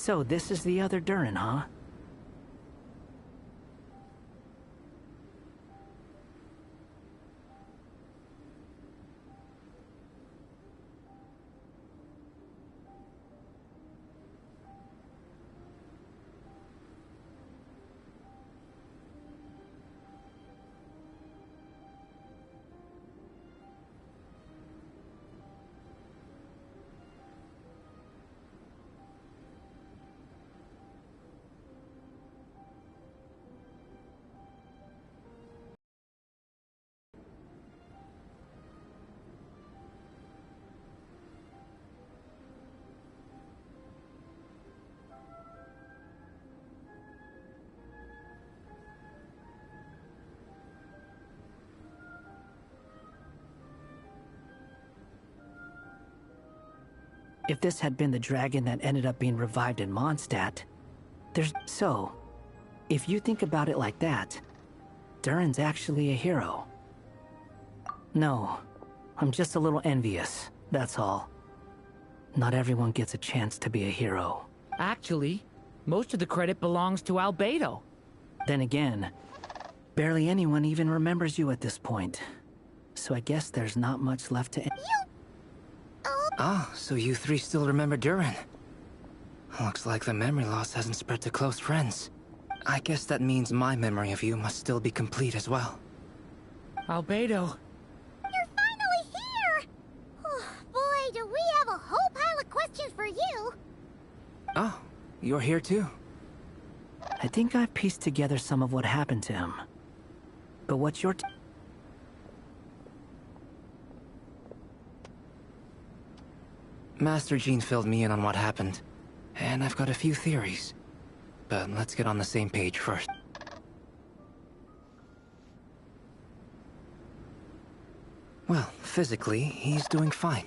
So this is the other Durin, huh? If this had been the dragon that ended up being revived in Mondstadt, So, if you think about it like that, Durin's actually a hero. No, I'm just a little envious, that's all. Not everyone gets a chance to be a hero. Actually, most of the credit belongs to Albedo. Then again, barely anyone even remembers you at this point. So I guess there's not much left to... Ah, so you three still remember Durin. Looks like the memory loss hasn't spread to close friends. I guess that means my memory of you must still be complete as well. Albedo. You're finally here! Oh, boy, do we have a whole pile of questions for you! Oh, you're here too. I think I've pieced together some of what happened to him. But what's your... Master Jean filled me in on what happened, and I've got a few theories. But let's get on the same page first. Well, physically, he's doing fine.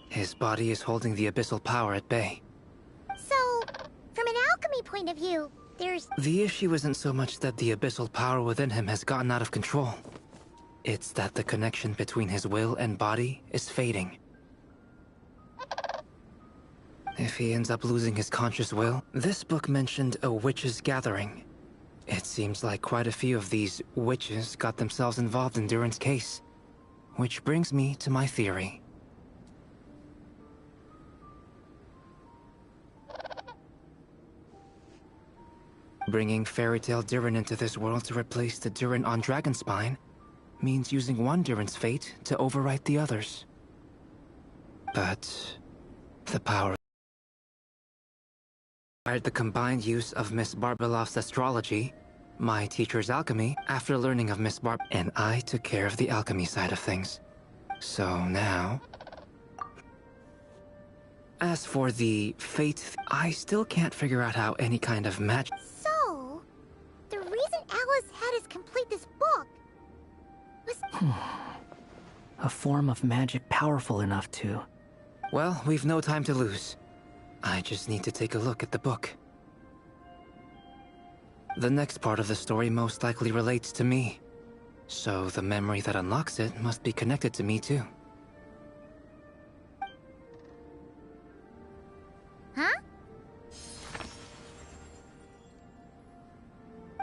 His body is holding the abyssal power at bay. So, from an alchemy point of view, there's... The issue isn't so much that the abyssal power within him has gotten out of control. It's that the connection between his will and body is fading. If he ends up losing his conscious will, this book mentioned a witches' gathering. It seems like quite a few of these witches got themselves involved in Durin's case. Which brings me to my theory. Bringing Fairy Tale Durin into this world to replace the Durin on Dragonspine means using one Durin's fate to overwrite the others. But the power required the combined use of Miss Barbeloff's astrology, my teacher's alchemy, after learning of Miss Barb, and I took care of the alchemy side of things. So now... As for the fate, I still can't figure out how any kind of magic... So, the reason Alice had us complete this book was... A form of magic powerful enough to... Well, we've no time to lose. I just need to take a look at the book. The next part of the story most likely relates to me. So the memory that unlocks it must be connected to me too. Huh?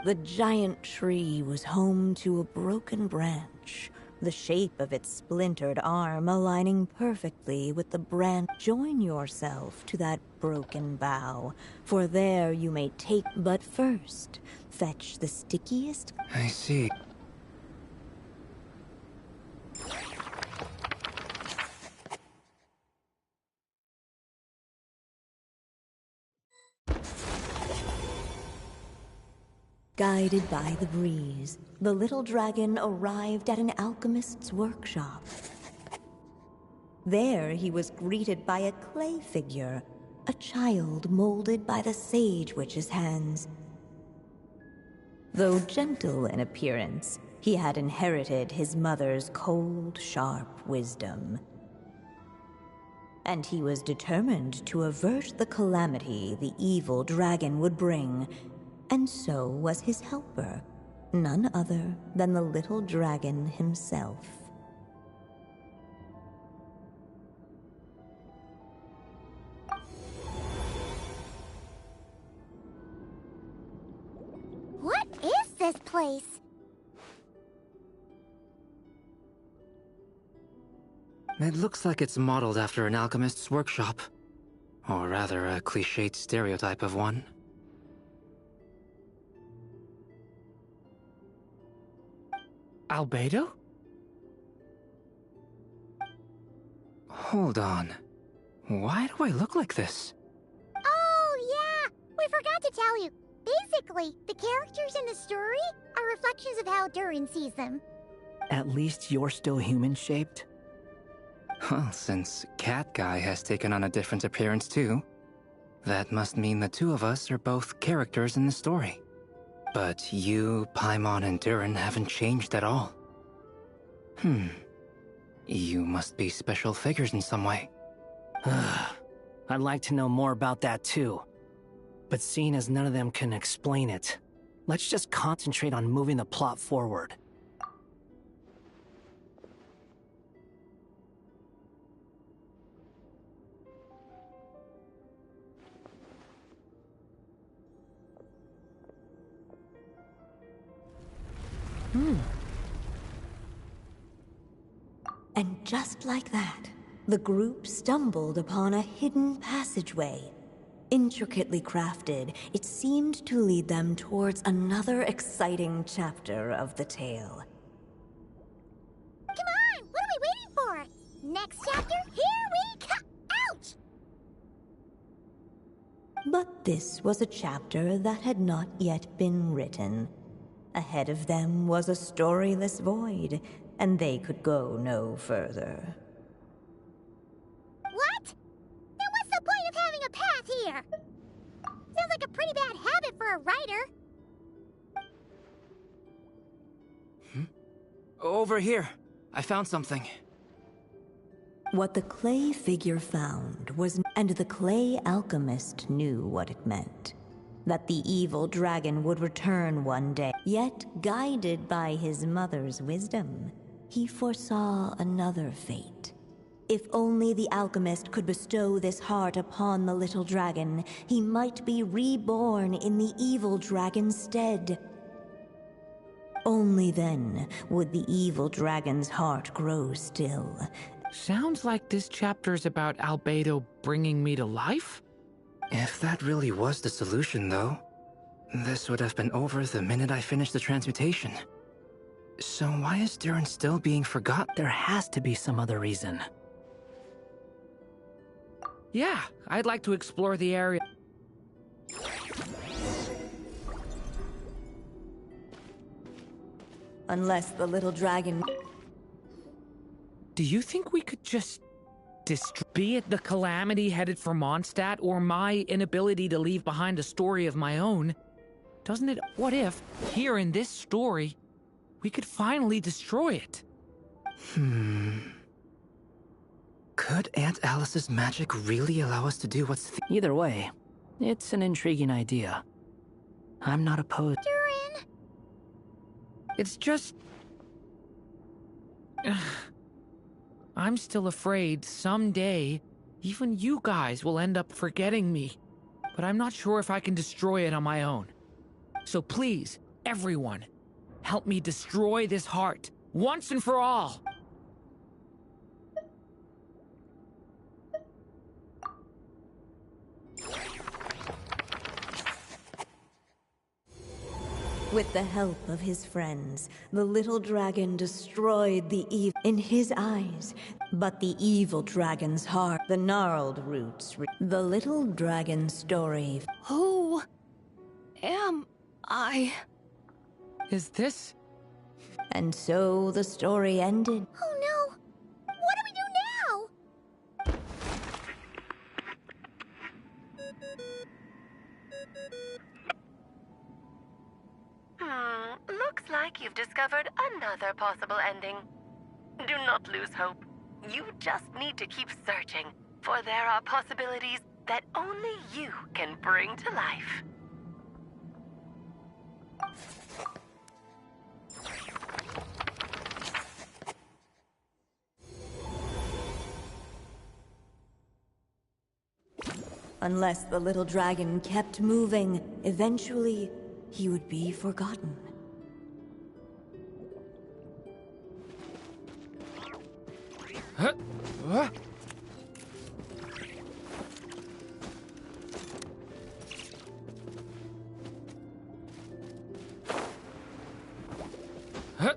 The giant tree was home to a broken branch, the shape of its splintered arm aligning perfectly with the branch. Join yourself to that broken bough, for there you may take. But first, fetch the stickiest... I see. Guided by the breeze, the little dragon arrived at an alchemist's workshop. There he was greeted by a clay figure, a child molded by the Sage Witch's hands. Though gentle in appearance, he had inherited his mother's cold, sharp wisdom. And he was determined to avert the calamity the evil dragon would bring. And so was his helper, none other than the little dragon himself. this place? It looks like it's modeled after an alchemist's workshop. Or rather, a cliched stereotype of one. Albedo? Hold on. Why do I look like this? Oh, yeah! We forgot to tell you. Basically, the characters in the story are reflections of how Durin sees them. At least you're still human-shaped? Well, since Cat Guy has taken on a different appearance too, that must mean the two of us are both characters in the story. But you, Paimon, and Durin haven't changed at all. You must be special figures in some way. I'd like to know more about that too. But seeing as none of them can explain it, let's just concentrate on moving the plot forward. And just like that, the group stumbled upon a hidden passageway. Intricately crafted, it seemed to lead them towards another exciting chapter of the tale. Come on! What are we waiting for? Next chapter, here we come! Ouch! But this was a chapter that had not yet been written. Ahead of them was a storyless void, and they could go no further. What? Then what's the point of having a path here? Sounds like a pretty bad habit for a writer. Over here. I found something. What the clay figure found was, and the clay alchemist knew what it meant. That the evil dragon would return one day. Yet, guided by his mother's wisdom, he foresaw another fate. If only the alchemist could bestow this heart upon the little dragon, he might be reborn in the evil dragon's stead. Only then would the evil dragon's heart grow still. Sounds like this chapter's about Albedo bringing me to life? If that really was the solution, though, this would have been over the minute I finished the transmutation. So why is Durin still being forgotten? There has to be some other reason. Yeah, I'd like to explore the area. Unless the little dragon... Do you think we could just be it the calamity headed for Mondstadt or my inability to leave behind a story of my own? Doesn't it? What if, here in this story, we could finally destroy it? Could Aunt Alice's magic really allow us to do what's Either way, it's an intriguing idea. I'm not opposed. Durin! It's just... I'm still afraid someday, even you guys will end up forgetting me. But I'm not sure if I can destroy it on my own. So please, everyone, help me destroy this heart, once and for all! With the help of his friends, the little dragon destroyed the evil in his eyes. But the evil dragon's heart, the gnarled roots, the little dragon story. Who am I? Is this... And so the story ended. Oh no! What do we do now? Looks like you've discovered another possible ending. Do not lose hope. You just need to keep searching, for there are possibilities that only you can bring to life. Unless the little dragon kept moving, eventually he would be forgotten. Huh? Huh? Huh?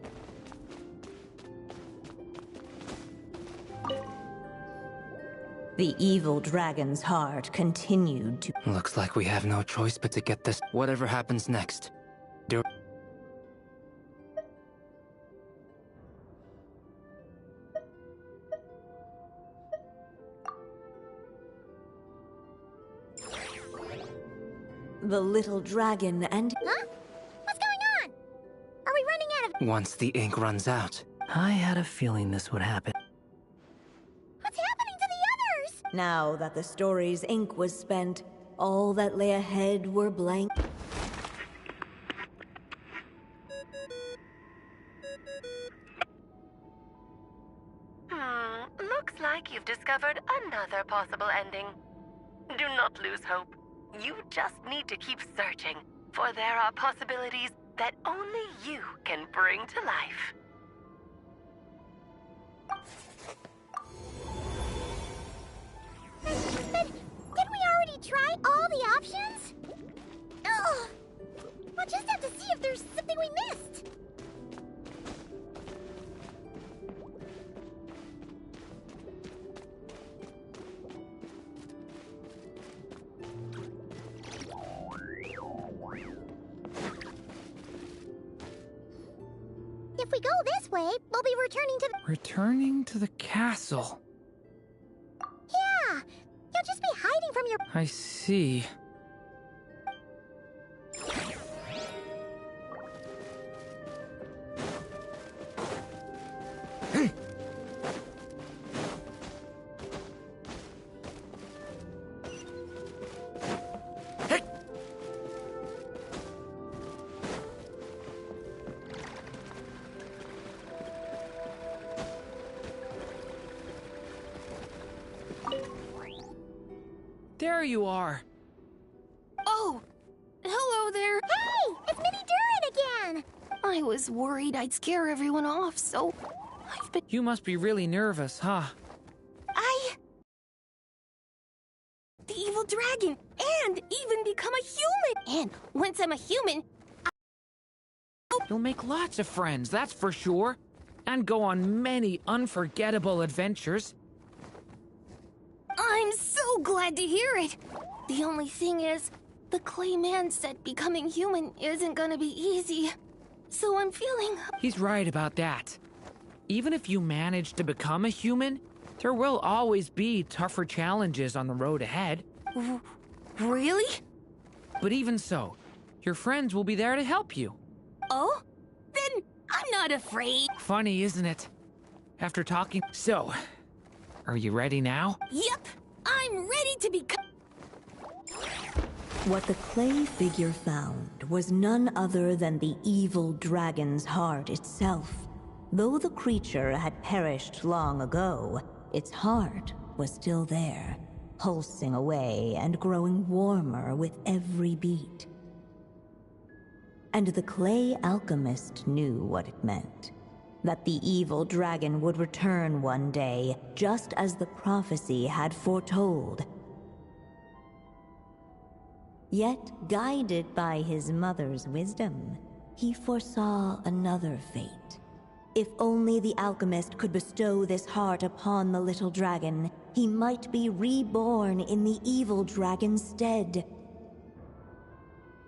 The evil dragon's heart continued to... Looks like we have no choice but to get this. Whatever happens next. The little dragon and... Huh? What's going on? Are we running out of... Once the ink runs out. I had a feeling this would happen. What's happening to the others? Now that the story's ink was spent, all that lay ahead were blank... Looks like you've discovered another possible ending. Do not lose hope. You just need to keep searching, for there are possibilities that only you can bring to life. But didn't we already try all the options? Ugh. We'll just have to see if there's something we missed. If we go this way, we'll be returning to the... Returning to the castle. Yeah! You'll just be hiding from your... I see. There you are. Oh! Hello there! Hey! It's Mini Durin again! I was worried I'd scare everyone off, so I've been... You must be really nervous, huh? The evil dragon, and even become a human! And once I'm a human... You'll make lots of friends, that's for sure. And go on many unforgettable adventures. I'm so glad to hear it! The only thing is, the clay man said becoming human isn't gonna be easy. So I'm feeling... He's right about that. Even if you manage to become a human, there will always be tougher challenges on the road ahead. Really? But even so, your friends will be there to help you. Oh? Then I'm not afraid. Funny, isn't it? After talking... So, are you ready now? Yep, I'm ready to become... What the clay figure found was none other than the evil dragon's heart itself. Though the creature had perished long ago, its heart was still there, pulsing away and growing warmer with every beat. And the clay alchemist knew what it meant. That the evil dragon would return one day, just as the prophecy had foretold. Yet, guided by his mother's wisdom, he foresaw another fate. If only the alchemist could bestow this heart upon the little dragon, he might be reborn in the evil dragon's stead.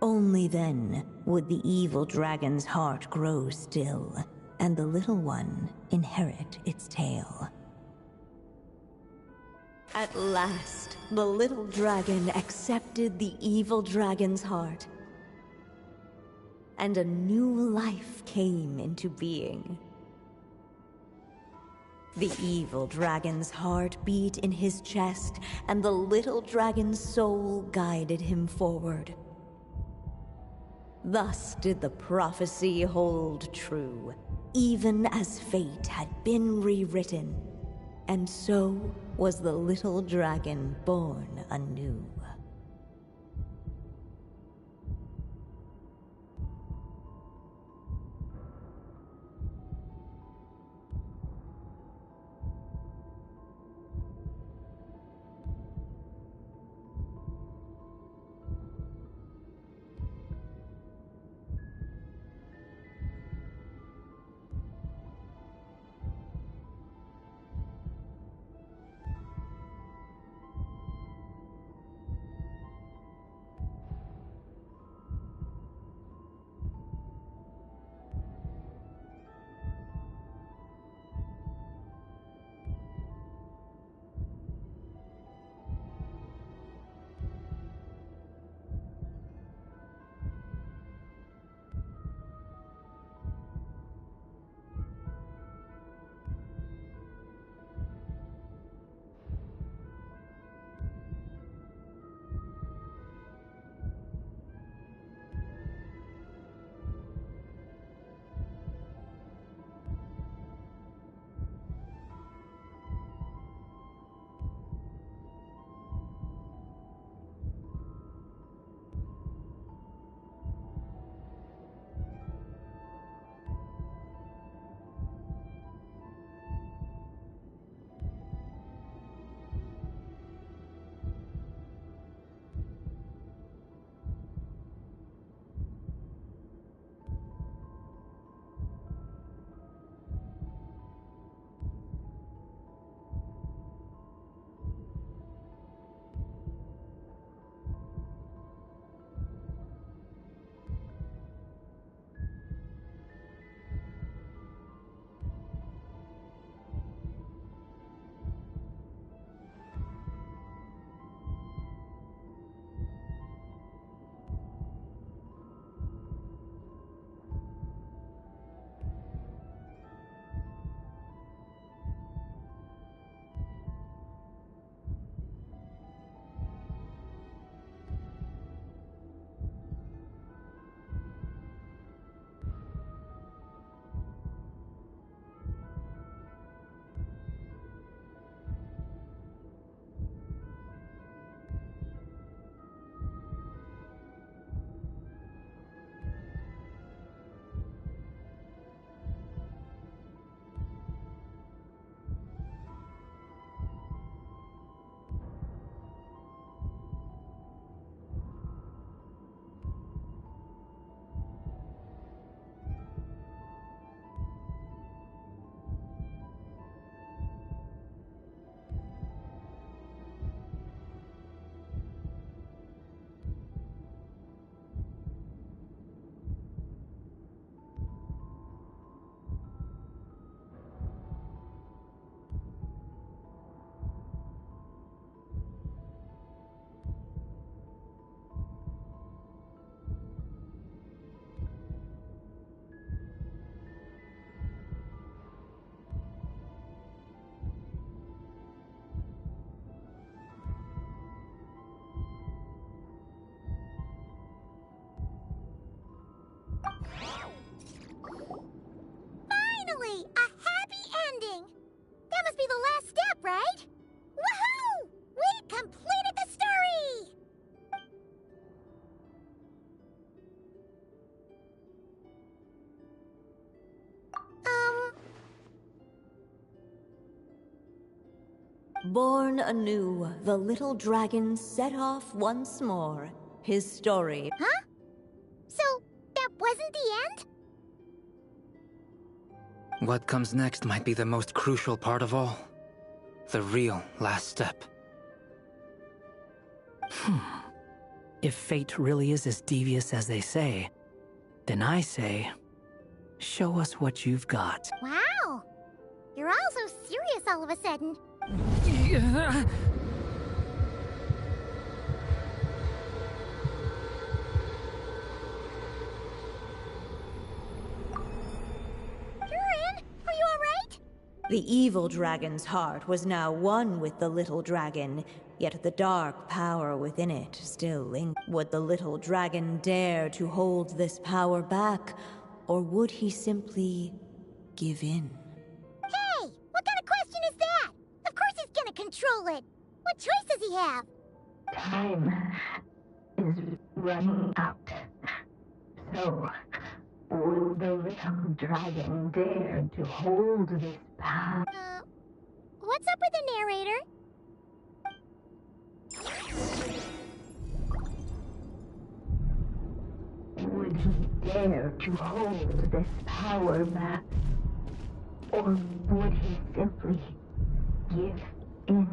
Only then would the evil dragon's heart grow still, and the little one inherit its tale. At last, the little dragon accepted the evil dragon's heart, and a new life came into being. The evil dragon's heart beat in his chest, and the little dragon's soul guided him forward. Thus did the prophecy hold true, even as fate had been rewritten, and so was the little dragon born anew. Yay! A happy ending! That must be the last step, right? Woohoo! We completed the story! Born anew, the little dragon set off once more. His story. Huh? So, that wasn't the end? What comes next might be the most crucial part of all. The real last step. If fate really is as devious as they say, then I say, show us what you've got. Wow! You're all so serious all of a sudden. The evil dragon's heart was now one with the little dragon, yet the dark power within it still lingered. Would the little dragon dare to hold this power back, or would he simply give in? Hey! What kind of question is that? Of course he's gonna control it! What choice does he have? Time is running out. So, will the little dragon dare to hold this power? What's up with the narrator? Would he dare to hold this power back? Or would he simply give in?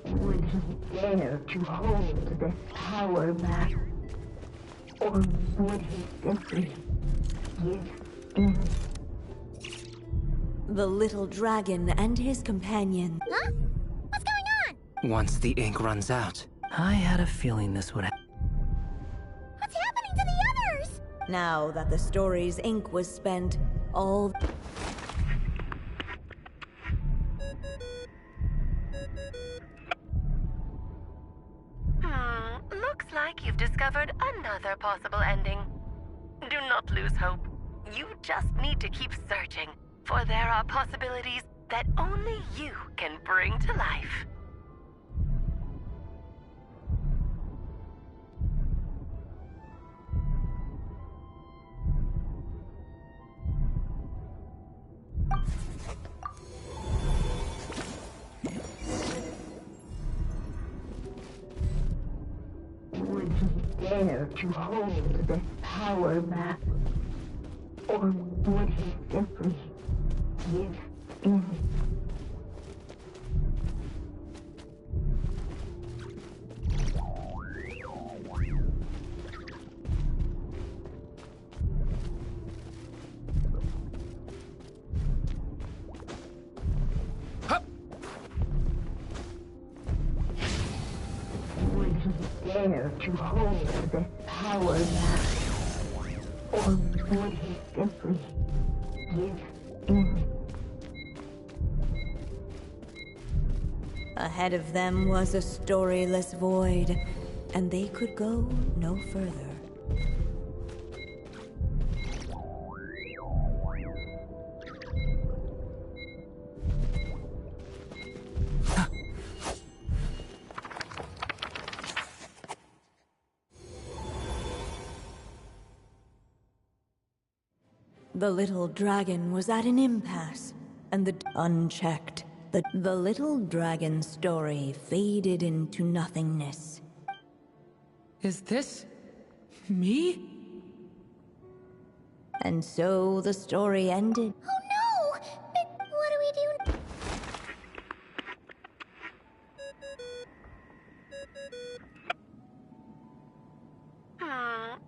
Would he dare to hold this power back? Or would he simply give in? The little dragon and his companion. Huh? What's going on? Once the ink runs out. I had a feeling this would happen. What's happening to the others? Now that the story's ink was spent, all... Looks like you've discovered another possible ending. Do not lose hope. You just need to keep searching, for there are possibilities that only you can bring to life. Would he dare to hold this power back? Or would he simply give in? Would he dare to hold this power back? Or would he simply give in? Ahead of them was a storyless void, and they could go no further. The little dragon was at an impasse, and unchecked. The little dragon's story faded into nothingness. Is this me? And so the story ended. Oh no! But what do we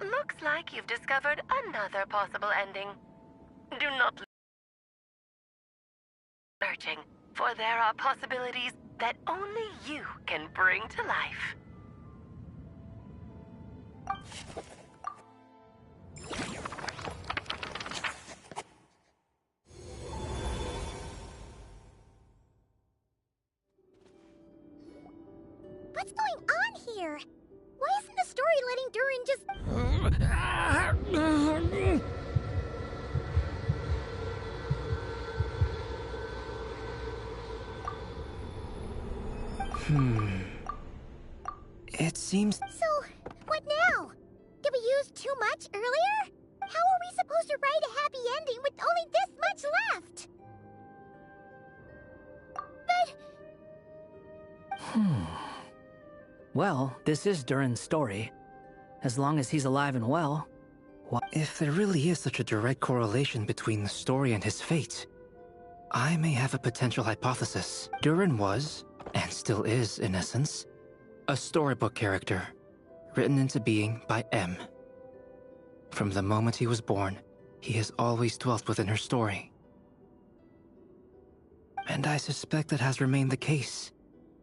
do? Looks like you've discovered another possible ending. Do not lose searching, for there are possibilities that only you can bring to life. What's going on here? Why isn't the story letting Durin just... It seems... So, what now? Did we use too much earlier? How are we supposed to write a happy ending with only this much left? But... Well, this is Durin's story. As long as he's alive and well. If there really is such a direct correlation between the story and his fate, I may have a potential hypothesis. Durin was, and still is in essence, a storybook character, written into being by M. From the moment he was born, he has always dwelt within her story. And I suspect that has remained the case.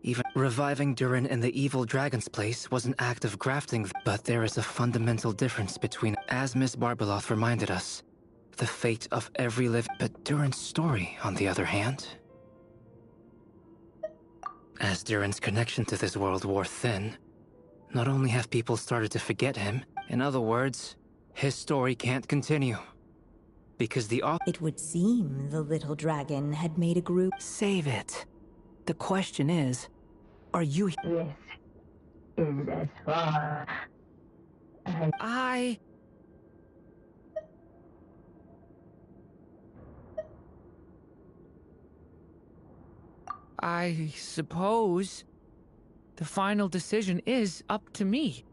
Even reviving Durin in the evil dragon's place was an act of grafting, but there is a fundamental difference between, as Miss Barbeloth reminded us, the fate of every living. But Durin's story, on the other hand, as Durin's connection to this world wore thin, not only have people started to forget him, in other words, his story can't continue. Because the It would seem the little dragon had made a group. Save it. The question is, are you... This is as far as I suppose the final decision is up to me.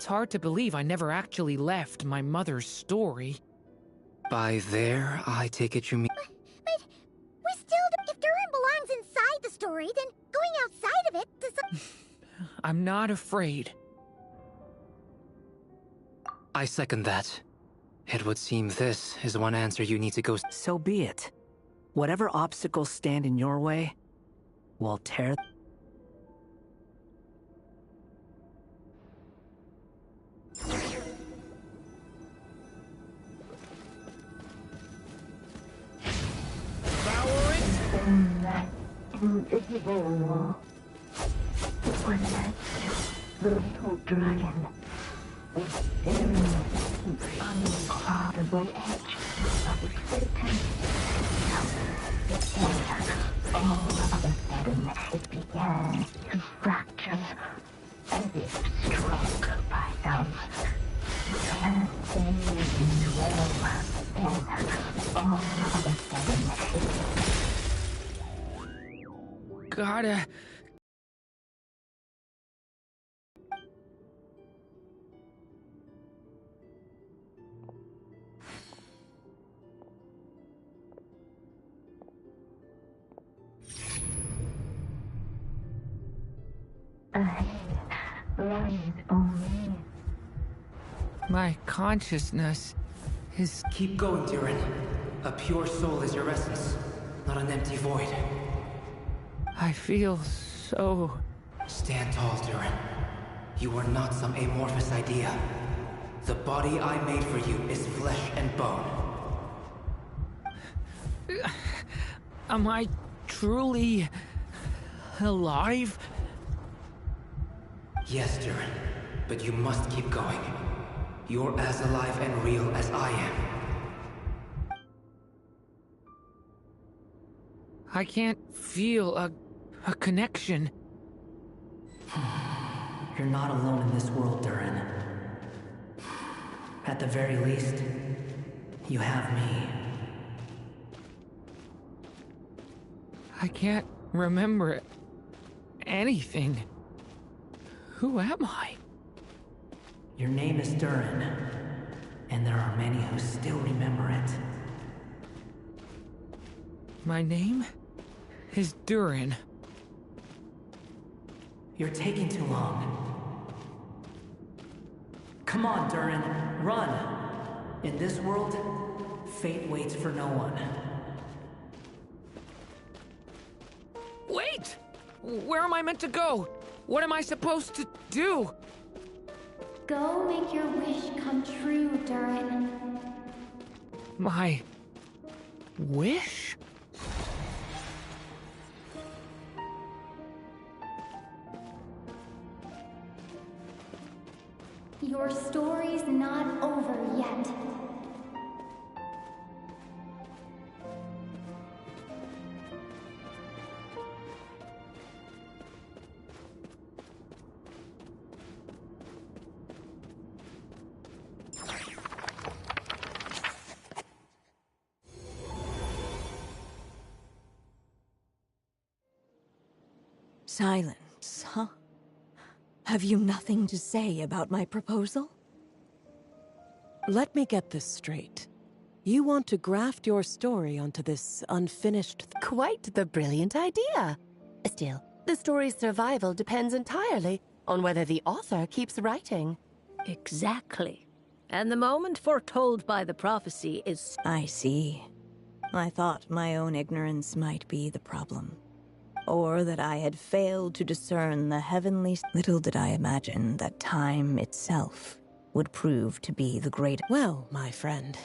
It's hard to believe I never actually left my mother's story. By there, I take it you mean... But we're still... If Durin belongs inside the story, then going outside of it does... I'm not afraid. I second that. It would seem this is one answer you need to go... So be it. Whatever obstacles stand in your way, we'll tear... In that invisible wall was that the little dragon with very uncrossable edge of resistance. And all of a sudden it began to fracture as if struck by some transcendent well. Then all of a sudden Gotta... lies only. My consciousness is... Keep going, Durin. A pure soul is your essence, not an empty void. I feel so... Stand tall, Durin. You are not some amorphous idea. The body I made for you is flesh and bone. Am I truly... alive? Yes, Durin, but you must keep going. You're as alive and real as I am. I can't feel a connection. You're not alone in this world, Durin. At the very least, you have me. I can't remember anything. Who am I? Your name is Durin, and there are many who still remember it. My name is Durin. You're taking too long. Come on, Durin, run! In this world, fate waits for no one. Wait! Where am I meant to go? What am I supposed to do? Go make your wish come true, Durin. My... wish? Your story's not over yet. Silence, huh? Have you nothing to say about my proposal? Let me get this straight. You want to graft your story onto this unfinished... Quite the brilliant idea. Still, the story's survival depends entirely on whether the author keeps writing. Exactly. And the moment foretold by the prophecy is... I see. I thought my own ignorance might be the problem. Or that I had failed to discern the heavenly... Little did I imagine that time itself would prove to be the great... Well, my friend,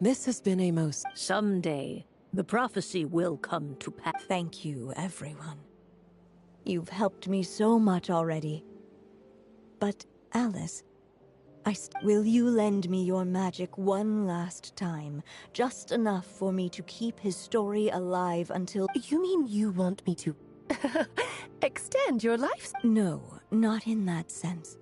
this has been a most... Someday, the prophecy will come to pass. Thank you, everyone. You've helped me so much already. But, Alice, will you lend me your magic one last time? Just enough for me to keep his story alive until... You mean you want me to extend your life? No, not in that sense.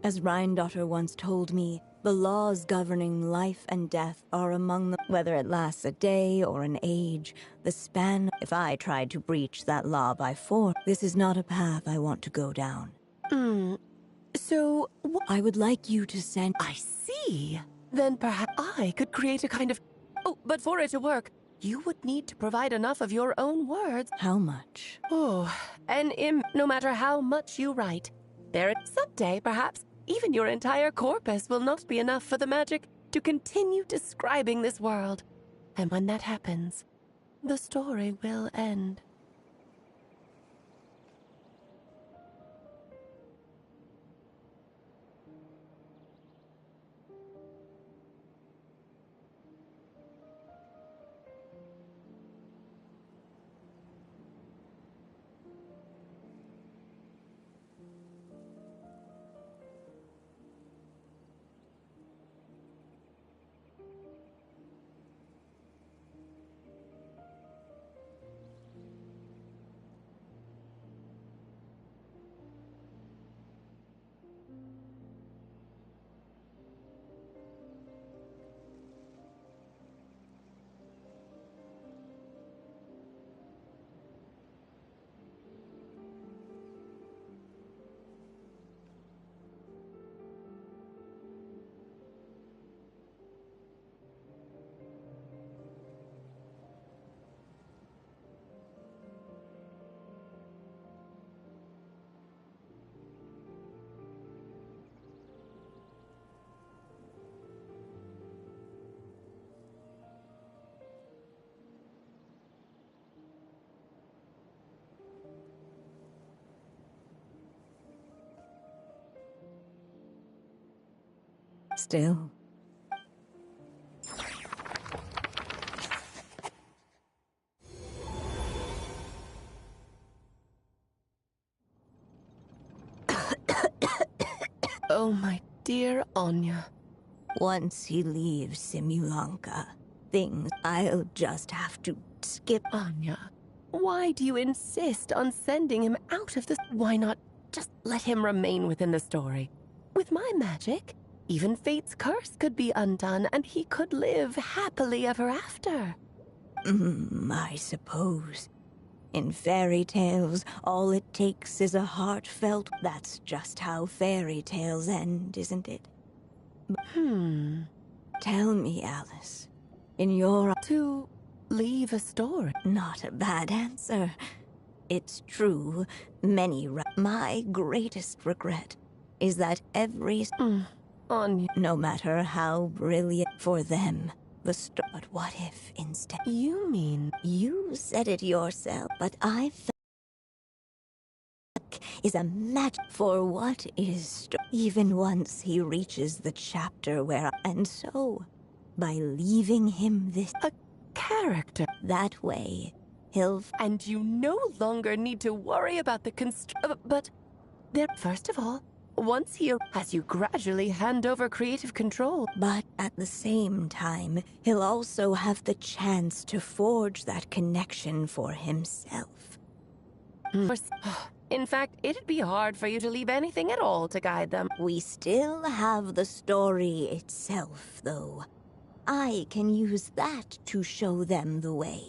As Rhindaughter once told me, the laws governing life and death are among them. Whether it lasts a day or an age, the span... If I tried to breach that law by force, this is not a path I want to go down. So, I would like you to send... I see. Then perhaps I could create a kind of... Oh, but for it to work, you would need to provide enough of your own words. How much? Oh, no matter how much you write, someday, perhaps, even your entire corpus will not be enough for the magic to continue describing this world. And when that happens, the story will end. Still. Oh, my dear Anya. Once he leaves Simulanka, I'll just have to skip. Anya, why do you insist on sending him out of this? Why not just let him remain within the story? With my magic, even fate's curse could be undone and he could live happily ever after. I suppose. In fairy tales, all it takes is a heartfelt... That's just how fairy tales end, isn't it? Tell me, Alice, in your... To leave a story? Not a bad answer. It's true, my greatest regret is that every... Anya. No matter how brilliant for them, but what if instead... You mean... You said it yourself, but I is a match for what is... Even once he reaches the chapter where... And so, by leaving him this... A character. That way, he'll... And you no longer need to worry about the but... There, first of all, once he... As you gradually hand over creative control. But at the same time, he'll also have the chance to forge that connection for himself. In fact, it'd be hard for you to leave anything at all to guide them. We still have the story itself, though. I can use that to show them the way.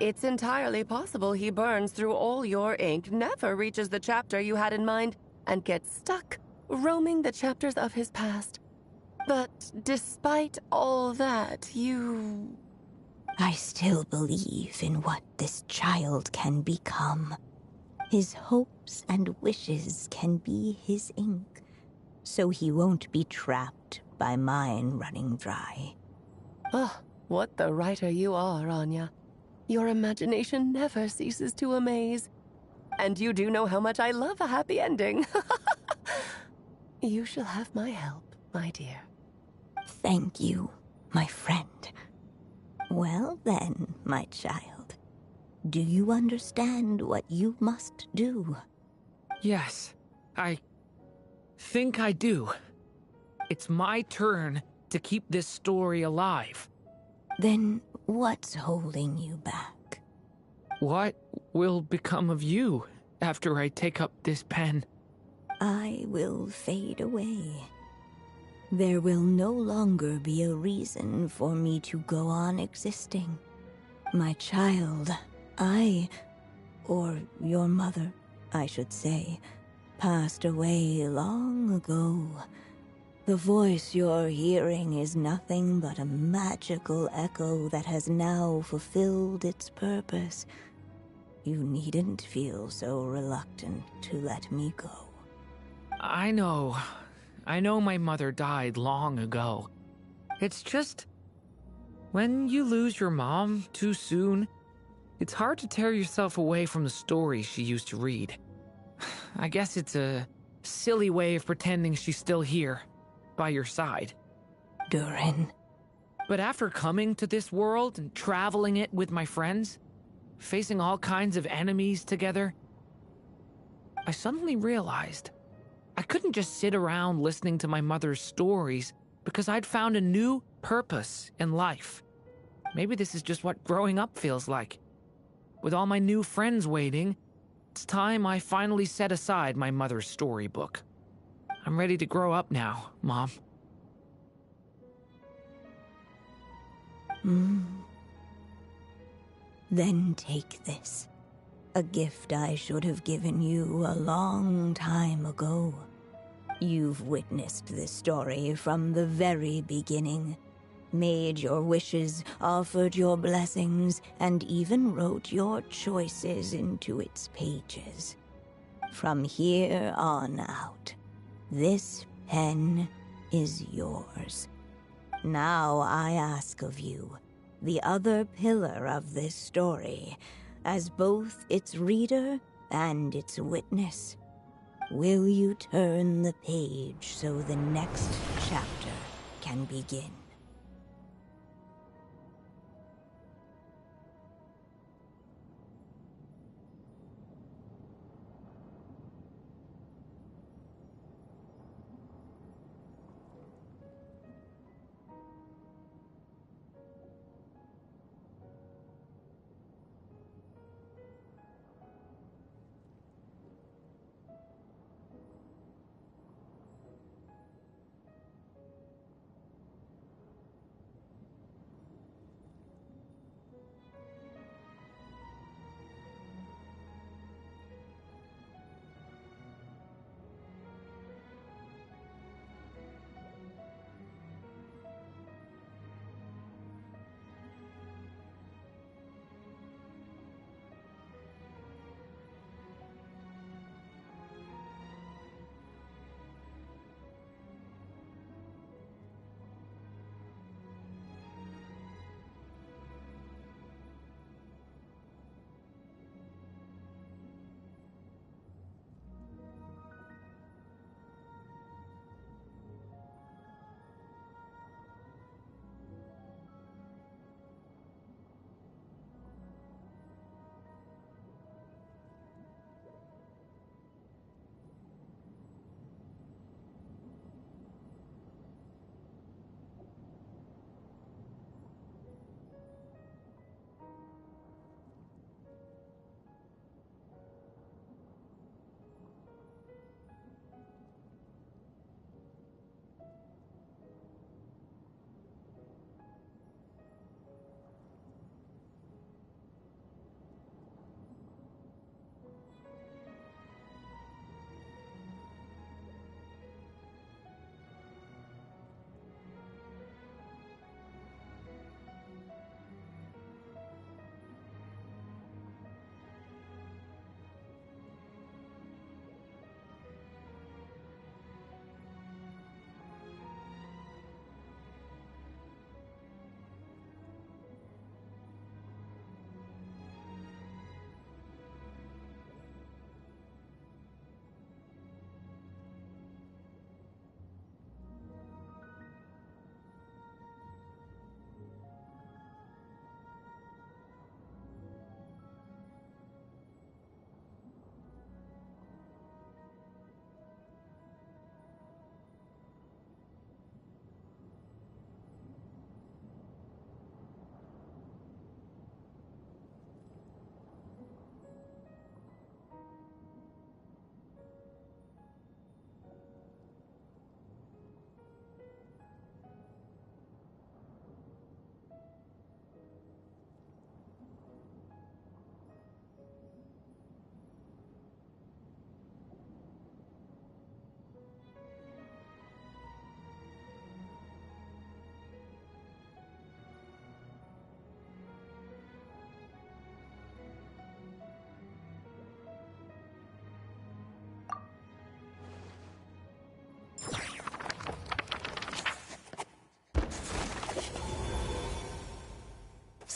It's entirely possible he burns through all your ink, never reaches the chapter you had in mind, and gets stuck roaming the chapters of his past. But despite all that, I still believe in what this child can become. His hopes and wishes can be his ink, so he won't be trapped by mine running dry. Oh, what the writer you are, Anya. Your imagination never ceases to amaze. And you do know how much I love a happy ending. You shall have my help, my dear. Thank you, my friend. Well then, my child, do you understand what you must do? Yes, I think I do. It's my turn to keep this story alive. Then what's holding you back? What will become of you after I take up this pen? I will fade away. There will no longer be a reason for me to go on existing. My child, or your mother, I should say, passed away long ago. The voice you're hearing is nothing but a magical echo that has now fulfilled its purpose. You needn't feel so reluctant to let me go. I know my mother died long ago. It's just, when you lose your mom too soon, it's hard to tear yourself away from the stories she used to read. I guess it's a silly way of pretending she's still here, by your side. Durin. But after coming to this world and traveling it with my friends, facing all kinds of enemies together, I suddenly realized I couldn't just sit around listening to my mother's stories because I'd found a new purpose in life. Maybe this is just what growing up feels like. With all my new friends waiting, it's time I finally set aside my mother's storybook. I'm ready to grow up now, Mom. Then take this. A gift I should have given you a long time ago. You've witnessed this story from the very beginning. Made your wishes, offered your blessings, and even wrote your choices into its pages. From here on out, this pen is yours. Now I ask of you, the other pillar of this story, as both its reader and its witness, will you turn the page so the next chapter can begin?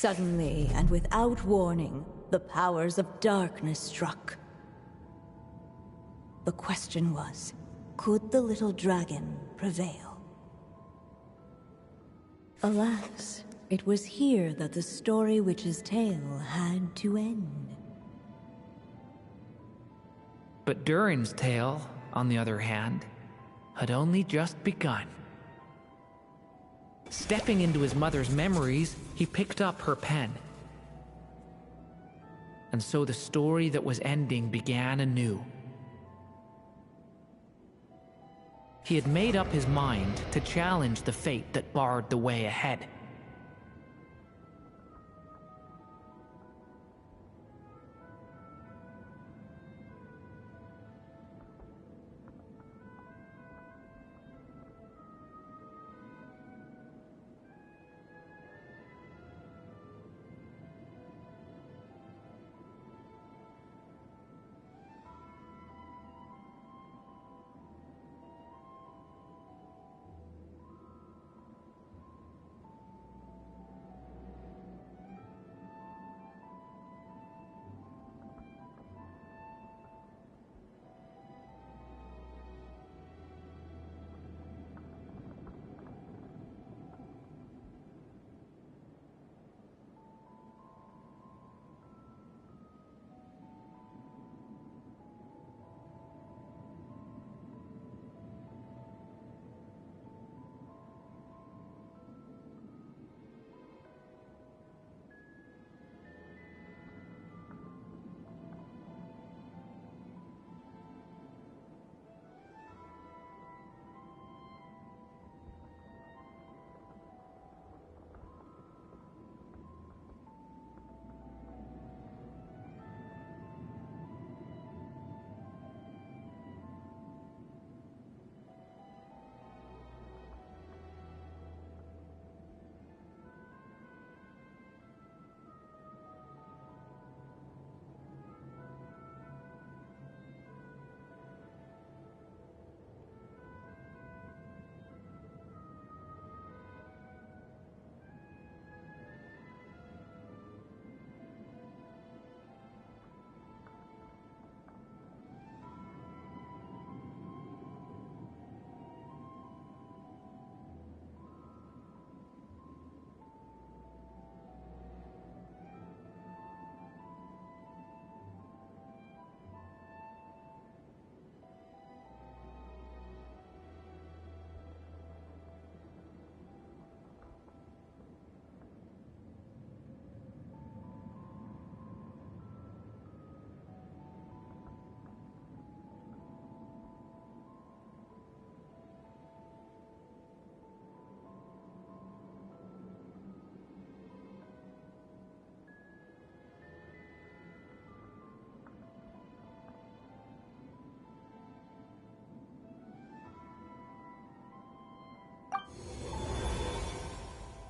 Suddenly, and without warning, the powers of darkness struck. The question was, could the little dragon prevail? Alas, it was here that the story witch's tale had to end. But Durin's tale, on the other hand, had only just begun. Stepping into his mother's memories, he picked up her pen. And so the story that was ending began anew. He had made up his mind to challenge the fate that barred the way ahead.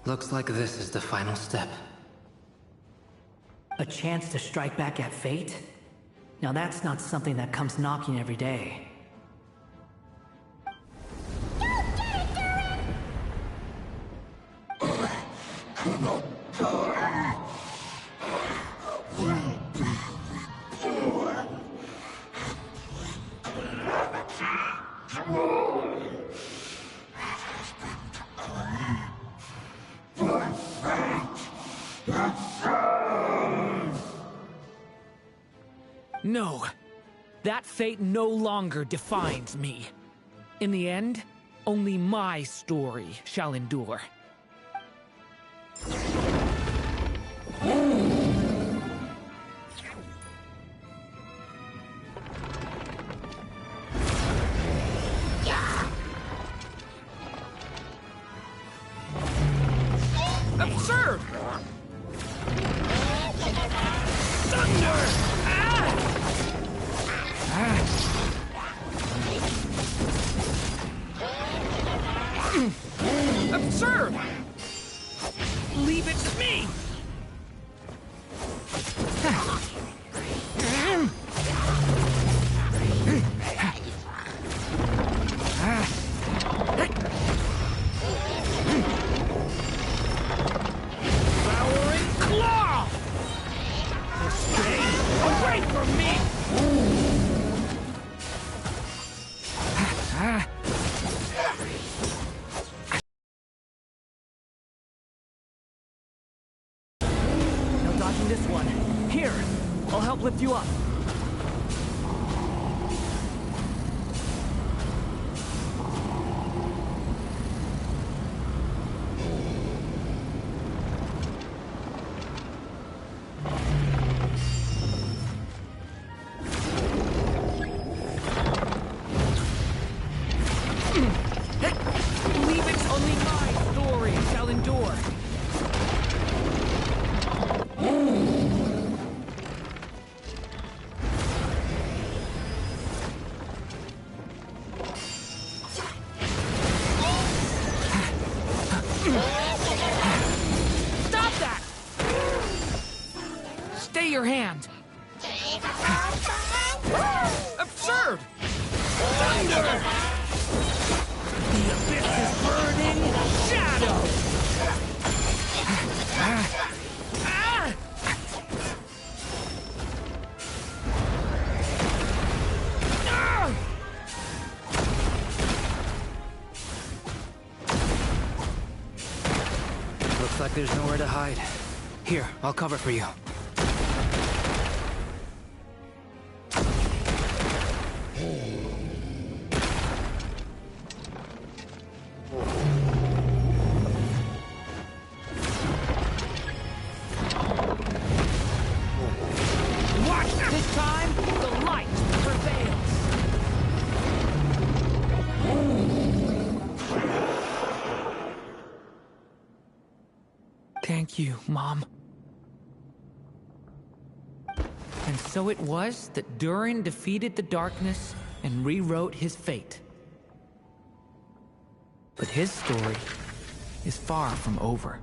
Looks like this is the final step. A chance to strike back at fate? Now that's not something that comes knocking every day. No, that fate no longer defines me. In the end, only my story shall endure. Absurd! Thunder! Absurd! Leave it to me! Devouring help lift you up. Believe it's only my story shall endure. Stop that! Stay your hand. Absurd! Thunder! The abyss is burning in shadow! Looks like there's nowhere to hide. Here, I'll cover for you. Watch! This time, the light prevails! Thank you, Mom. And so it was that Durin defeated the darkness and rewrote his fate. But his story is far from over.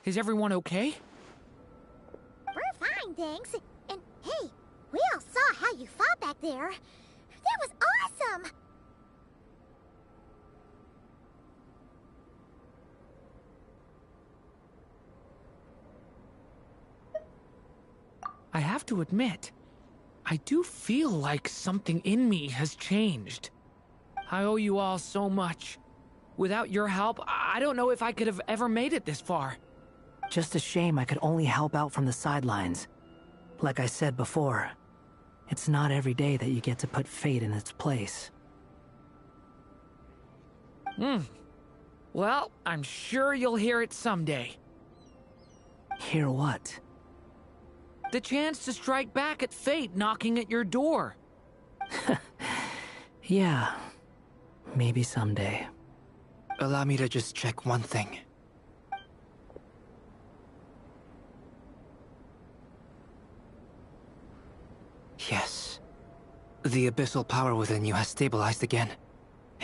Is everyone okay? We're fine, thanks. And hey, we all saw how you fought back there. That was awesome! I have to admit, I do feel like something in me has changed. I owe you all so much. Without your help, I don't know if I could have ever made it this far. Just a shame I could only help out from the sidelines. Like I said before, it's not every day that you get to put fate in its place. Well, I'm sure you'll hear it someday. Hear what? The chance to strike back at fate knocking at your door. Yeah, maybe someday. Allow me to just check one thing. Yes. The abyssal power within you has stabilized again.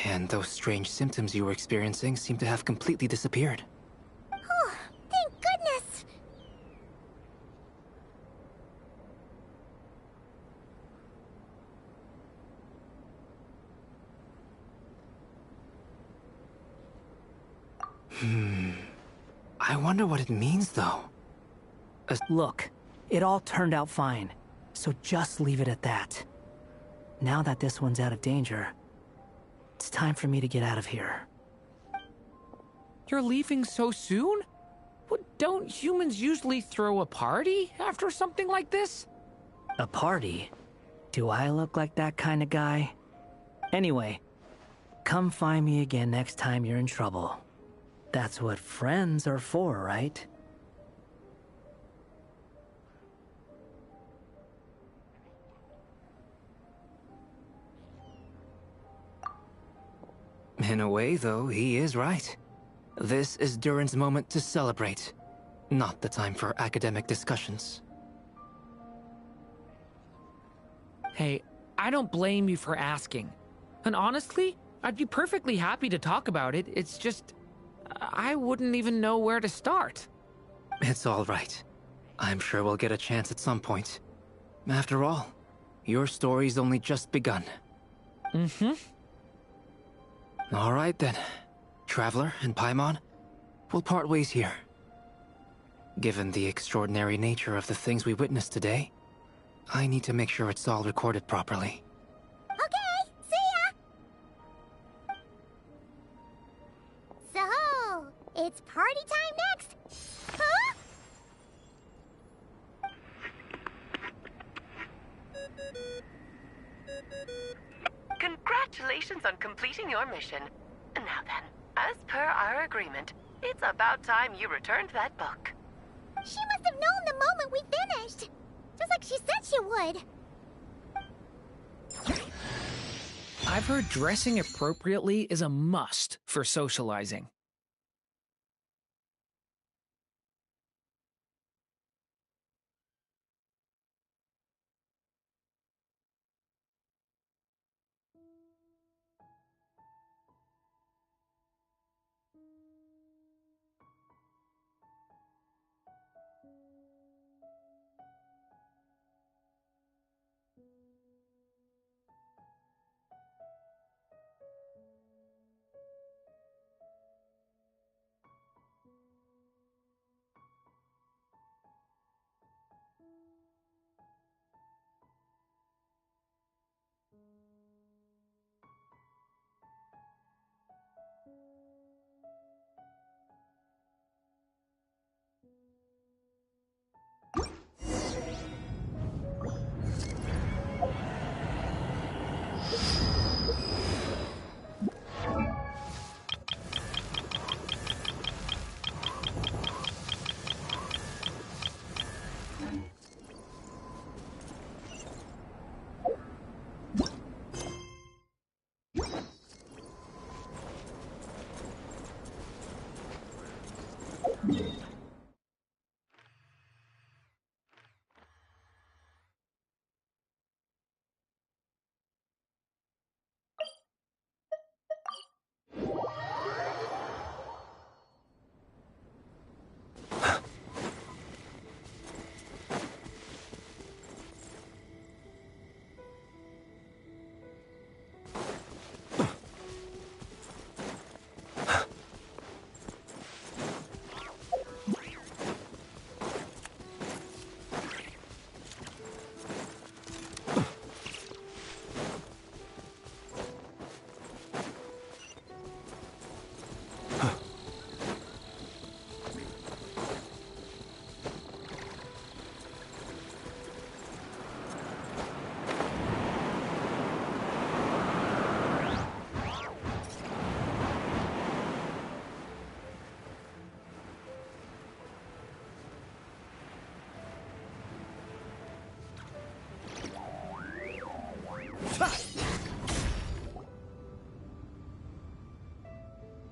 And those strange symptoms you were experiencing seem to have completely disappeared. Oh, thank goodness! I wonder what it means, though. Look, it all turned out fine, so just leave it at that. now that this one's out of danger, it's time for me to get out of here. You're leaving so soon? Don't humans usually throw a party after something like this? A party? Do I look like that kind of guy? Anyway, come find me again next time you're in trouble. That's what friends are for, right? In a way, though, he is right. This is Durin's moment to celebrate, not the time for academic discussions. Hey, I don't blame you for asking. And honestly, I'd be perfectly happy to talk about it. It's just, I wouldn't even know where to start. It's all right. I'm sure we'll get a chance at some point. After all, your story's only just begun. Mm-hmm. All right then. Traveler and Paimon, we'll part ways here. Given the extraordinary nature of the things we witnessed today, I need to make sure it's all recorded properly. Okay, see ya! So, it's party time next? Huh? Congratulations on completing your mission. Now then, as per our agreement, it's about time you returned that book. She must have known the moment we finished. Just like she said she would. I've heard dressing appropriately is a must for socializing.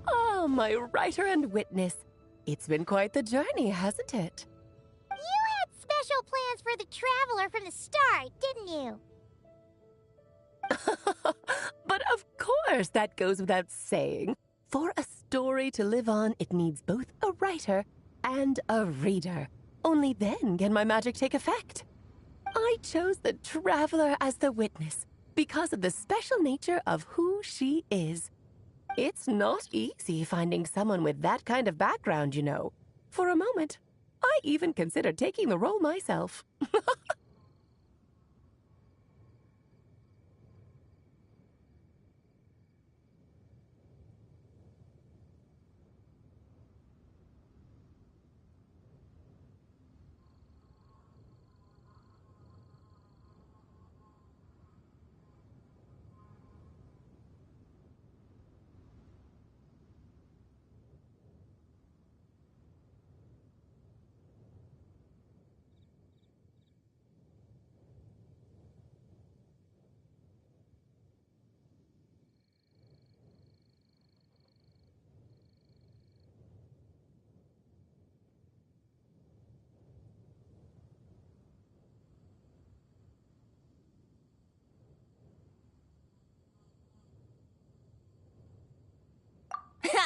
Oh, my writer and witness. It's been quite the journey, hasn't it? You had special plans for the Traveler from the start, didn't you? But of course, that goes without saying. For a story to live on, it needs both a writer and a reader. Only then can my magic take effect. I chose the Traveler as the witness because of the special nature of who she is. It's not easy finding someone with that kind of background, you know. For a moment, I even considered taking the role myself.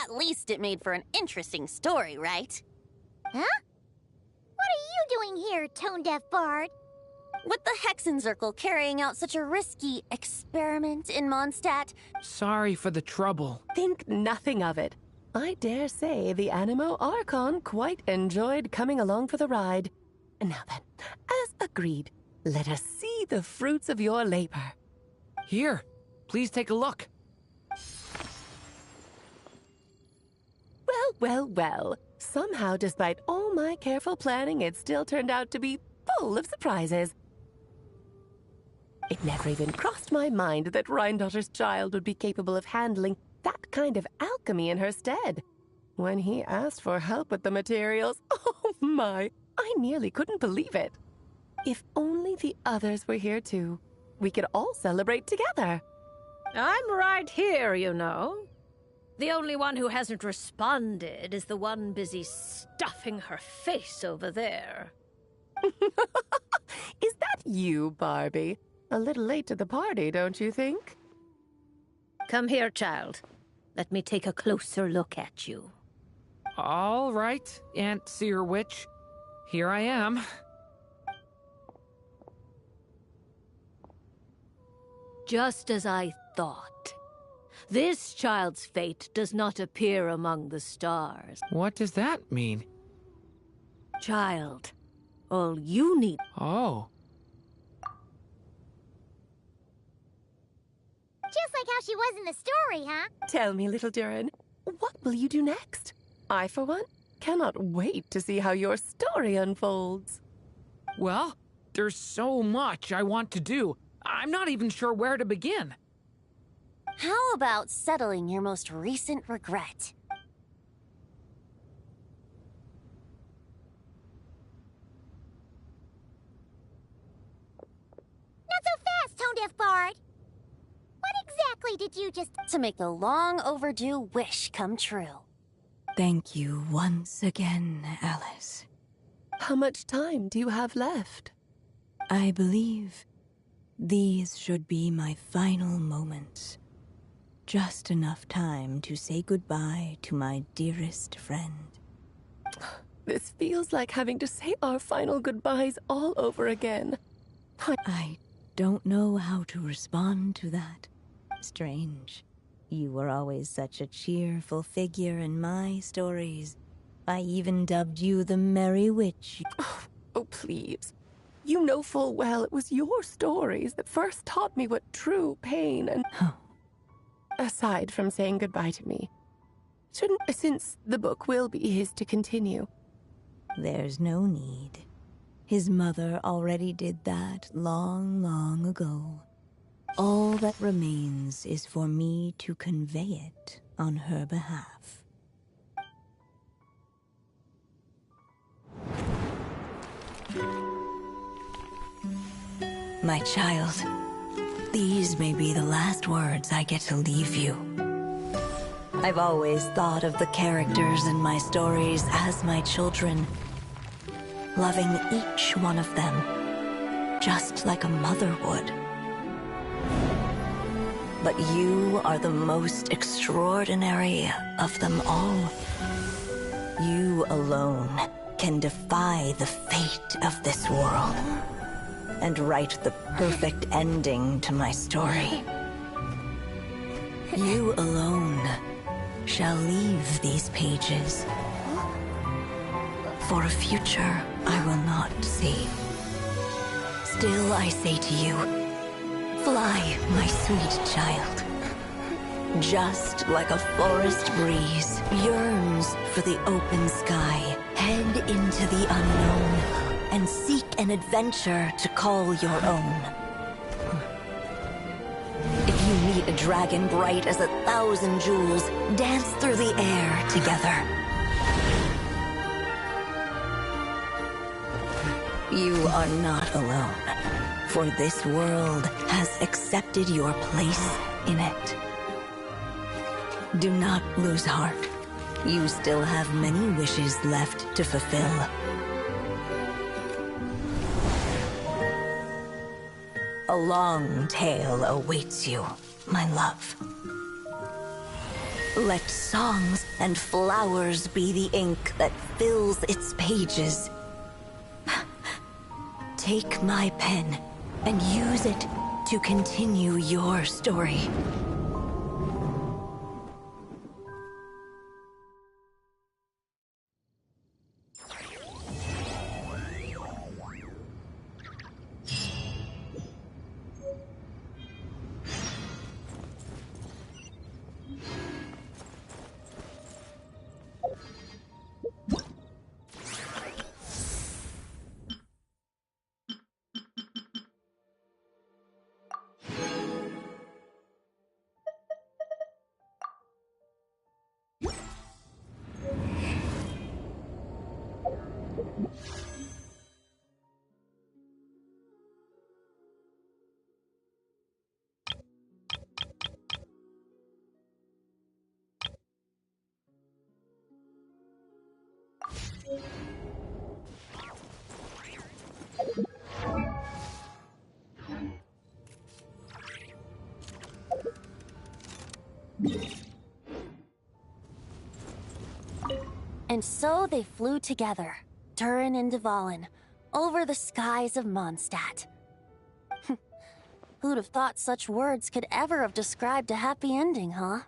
At least it made for an interesting story, right? Huh? What are you doing here, tone-deaf bard? With the Hexenzirkel carrying out such a risky experiment in Mondstadt. Sorry for the trouble. Think nothing of it. I dare say the Animo Archon quite enjoyed coming along for the ride. Now then, as agreed, let us see the fruits of your labor. Here, please take a look. Well. Somehow, despite all my careful planning, it still turned out to be full of surprises. It never even crossed my mind that Rhindotter's child would be capable of handling that kind of alchemy in her stead. When he asked for help with the materials, oh my, I nearly couldn't believe it. If only the others were here too, we could all celebrate together. I'm right here, you know. The only one who hasn't responded is the one busy stuffing her face over there. Is that you, Barbie? A little late to the party, don't you think? Come here, child. Let me take a closer look at you. All right, Aunt Seer Witch. Here I am. Just as I thought. This child's fate does not appear among the stars. What does that mean? Child, all you need... Oh. Just like how she was in the story, huh? Tell me, little Durin, what will you do next? I, for one, cannot wait to see how your story unfolds. Well, there's so much I want to do. I'm not even sure where to begin. How about settling your most recent regret? Not so fast, tone-deaf bard! What exactly did you just... To make the long overdue wish come true. Thank you once again, Alice. How much time do you have left? I believe these should be my final moments. Just enough time to say goodbye to my dearest friend. This feels like having to say our final goodbyes all over again. I don't know how to respond to that. Strange. You were always such a cheerful figure in my stories. I even dubbed you the Merry Witch. Oh, please. You know full well it was your stories that first taught me what true pain and... Aside from saying goodbye to me, since the book will be his to continue. There's no need. His mother already did that long ago. All that remains is for me to convey it on her behalf. My child, these may be the last words I get to leave you. I've always thought of the characters in my stories as my children, loving each one of them, just like a mother would. But you are the most extraordinary of them all. You alone can defy the fate of this world and write the perfect ending to my story. You alone shall leave these pages for a future I will not see. Still I say to you, fly, my sweet child. Just like a forest breeze yearns for the open sky, head into the unknown and seek an adventure to call your own. If you meet a dragon bright as 1,000 jewels, dance through the air together. You are not alone, for this world has accepted your place in it. Do not lose heart. You still have many wishes left to fulfill. A long tale awaits you, my love. Let songs and flowers be the ink that fills its pages. Take my pen and use it to continue your story. And so they flew together, Durin and Dvalin, over the skies of Mondstadt. Who'd have thought such words could ever have described a happy ending, huh?